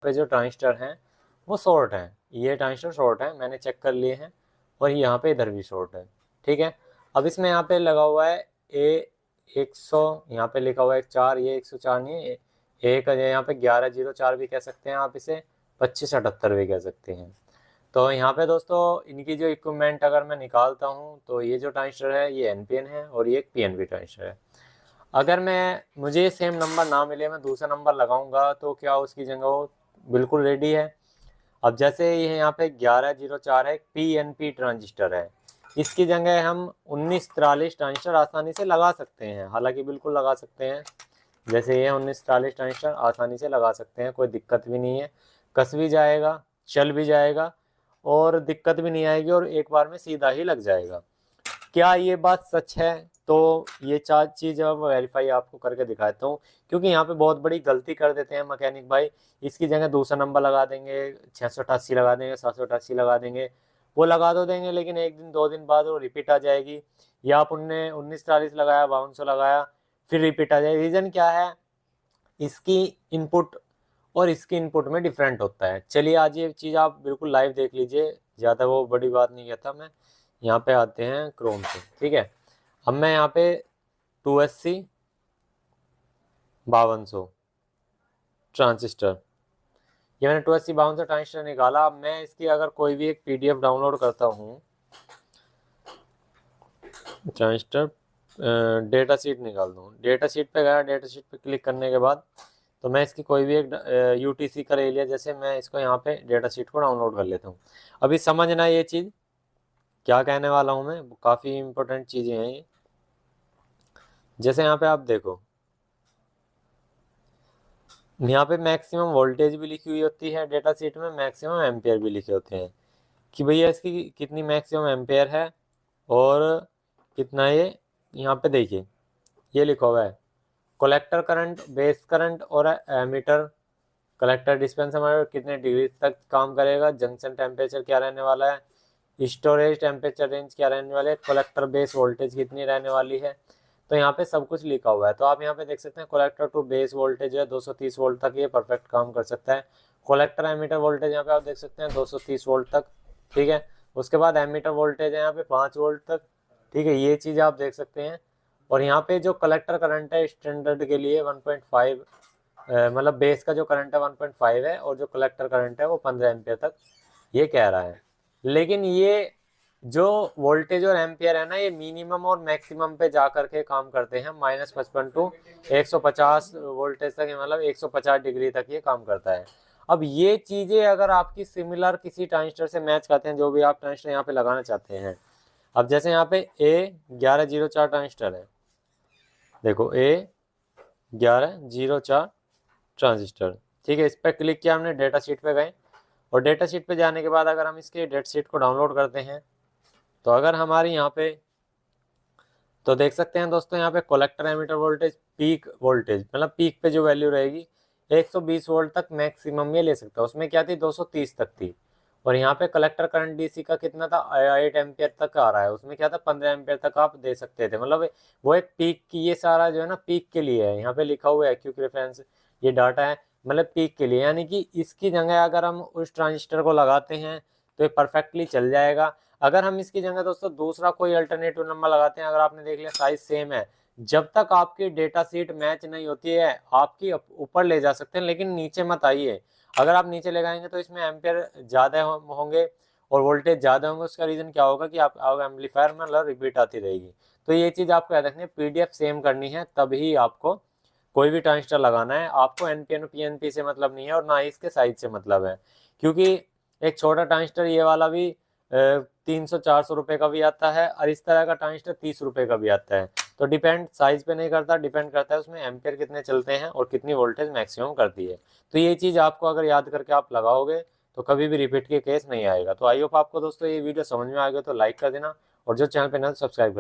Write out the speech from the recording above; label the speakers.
Speaker 1: पे जो ट्रांजिस्टर हैं वो शॉर्ट हैं, ये ट्रांजिस्टर शॉर्ट है, मैंने चेक कर लिए हैं, और यहाँ पे इधर भी शॉर्ट है। ठीक है, अब इसमें यहाँ पे लगा हुआ है ए 100, यहाँ पे लिखा हुआ है 4, ये 104 नहीं है, एक यहाँ पे 1104 भी कह सकते हैं आप इसे, 2578 भी कह सकते हैं। तो यहाँ पे दोस्तों इनकी जो इक्विपमेंट अगर मैं निकालता हूँ तो ये जो ट्रांजिस्टर है ये एनपीएन है और ये एक पीएनपी ट्रांजिस्टर है। अगर मुझे सेम नंबर ना मिले, मैं दूसरा नंबर लगाऊंगा तो क्या उसकी जगह वो बिल्कुल रेडी है। अब जैसे ये यहाँ पे 1104 है, पीएनपी ट्रांजिस्टर है, इसकी जगह हम 1943 ट्रांजिस्टर आसानी से लगा सकते हैं, हालांकि बिल्कुल लगा सकते हैं। जैसे ये 1943 ट्रांजिस्टर आसानी से लगा सकते हैं, कोई दिक्कत भी नहीं है, कस भी जाएगा, चल भी जाएगा, और दिक्कत भी नहीं आएगी, और एक बार में सीधा ही लग जाएगा। क्या ये बात सच है? तो ये 4 चीज़ अब वेरीफाई आपको करके दिखाता हूँ, क्योंकि यहाँ पे बहुत बड़ी गलती कर देते हैं मैकेनिक भाई, इसकी जगह दूसरा नंबर लगा देंगे, 688 लगा देंगे, 788 लगा देंगे, वो लगा तो देंगे लेकिन एक दिन 2 दिन बाद वो रिपीट आ जाएगी, या आप उनने 1940 लगाया, 5200 लगाया, फिर रिपीट आ जाएगी। रीज़न क्या है? इसकी इनपुट और इसकी इनपुट में डिफरेंट होता है। चलिए आज ये चीज़ आप बिल्कुल लाइव देख लीजिए, ज़्यादा वो बड़ी बात नहीं कहता मैं। यहाँ पे आते हैं क्रोम से, ठीक है। अब मैं यहाँ पे 2SC 5200 ट्रांजिस्टर, ये मैंने 2SC 5200 ट्रांजिस्टर निकाला। अब मैं इसकी अगर कोई भी एक PDF डाउनलोड करता हूँ, ट्रांजिस्टर डेटा शीट निकाल दूँ, डेटा शीट पे गया, डेटा शीट पे क्लिक करने के बाद तो मैं इसकी कोई भी एक UTC का ले लिया, जैसे मैं इसको यहाँ पे डेटा शीट को डाउनलोड कर लेता हूँ। अभी समझना ये चीज़ क्या कहने वाला हूँ मैं, काफ़ी इंपॉर्टेंट चीज़ें हैं ये। जैसे यहाँ पे आप देखो, यहाँ पे मैक्सिमम वोल्टेज भी लिखी हुई होती है डेटा शीट में, मैक्सिमम एम्पेयर भी लिखे होते हैं कि भैया इसकी कितनी मैक्सिमम एम्पेयर है और कितना ये। यहाँ पे देखिए ये लिखा हुआ है कलेक्टर करंट, बेस करंट और एमीटर कलेक्टर डिस्पेंसर हमारे कितने डिग्री तक काम करेगा, जंक्शन टेम्परेचर क्या रहने वाला है, स्टोरेज टेम्परेचर रेंज क्या रहने वाले है, कलेक्टर बेस वोल्टेज कितनी रहने वाली है। तो यहाँ पे सब कुछ लिखा हुआ है। तो आप यहाँ पे देख सकते हैं कलेक्टर टू बेस वोल्टेज है 230 वोल्ट तक ये परफेक्ट काम कर सकता है। कलेक्टर एमीटर वोल्टेज यहाँ पे आप देख सकते हैं 230 वोल्ट तक, ठीक है। उसके बाद एमीटर वोल्टेज है यहाँ पे 5 वोल्ट तक, ठीक है, ये चीज़ आप देख सकते हैं। और यहाँ पे जो कलेक्टर करंट है स्टैंडर्ड के लिए 1.5, मतलब बेस का जो करंट है 1.5 है, और जो कलेक्टर करंट है वो 15 एम्पियर तक ये कह रहा है। लेकिन ये जो वोल्टेज और एम्पियर है ना, ये मिनिमम और मैक्सिमम पे जा करके काम करते हैं, -55 टू 150 वोल्टेज तक, मतलब 150 डिग्री तक ये काम करता है। अब ये चीज़ें अगर आपकी सिमिलर किसी ट्रांजिस्टर से मैच करते हैं, जो भी आप ट्रांजिस्टर यहाँ पे लगाना चाहते हैं। अब जैसे यहाँ पे A1104 ट्रांजिस्टर है, देखो A1104 ट्रांजिस्टर, ठीक है। इस पर क्लिक किया हमने, डेटा शीट पे गए, और डेटा शीट पे जाने के बाद अगर हम इसके डेटा शीट को डाउनलोड करते हैं तो अगर हमारी यहाँ पे, तो देख सकते हैं दोस्तों यहाँ पे collector ammeter voltage peak voltage, मतलब पीक पे जो वैल्यू रहेगी 120 वोल्ट तक मैक्सिमम ये ले सकता है। उसमें क्या थी 230 तक थी। और यहाँ पे कलेक्टर करंट DC का कितना था 8 एम्पियर तक आ रहा है, उसमें क्या था 15 एम्पियर तक आप दे सकते थे। मतलब वो एक पीक की, ये सारा जो है ना पीक के लिए है, यहाँ पे लिखा हुआ है क्विक रेफरेंस, ये डाटा है मतलब पीक के लिए। यानी कि इसकी जगह अगर हम उस ट्रांजिस्टर को लगाते हैं तो ये परफेक्टली चल जाएगा। अगर हम इसकी जगह दोस्तों दूसरा कोई अल्टरनेटिव नंबर लगाते हैं, अगर आपने देख लिया साइज सेम है, जब तक आपकी डेटा सीट मैच नहीं होती है आपकी ऊपर ले जा सकते हैं, लेकिन नीचे मत आइए। अगर आप नीचे लगाएंगे तो इसमें एम्पियर ज़्यादा होंगे और वोल्टेज ज़्यादा होंगे। उसका रीज़न क्या होगा कि आप एम्पलीफायर में मतलब रिपीट आती रहेगी। तो ये चीज़ आपको याद रखनी है, PDF सेम करनी है तभी आपको कोई भी ट्रांजिस्टर लगाना है। आपको NPN और PNP से मतलब नहीं है, और ना ही इसके साइज से मतलब है, क्योंकि एक छोटा ट्रांजिस्टर ये वाला भी 300-400 रुपये का भी आता है, और इस तरह का ट्रांजिस्टर 30 रुपये का भी आता है। तो डिपेंड साइज पे नहीं करता, डिपेंड करता है उसमें एम्पियर कितने चलते हैं और कितनी वोल्टेज मैक्सिमम करती है। तो ये चीज़ आपको अगर याद करके आप लगाओगे तो कभी भी रिपीट के केस नहीं आएगा। तो आई होप आपको दोस्तों ये वीडियो समझ में आ गया, तो लाइक कर देना, और जो चैनल पे ना सब्सक्राइब करना।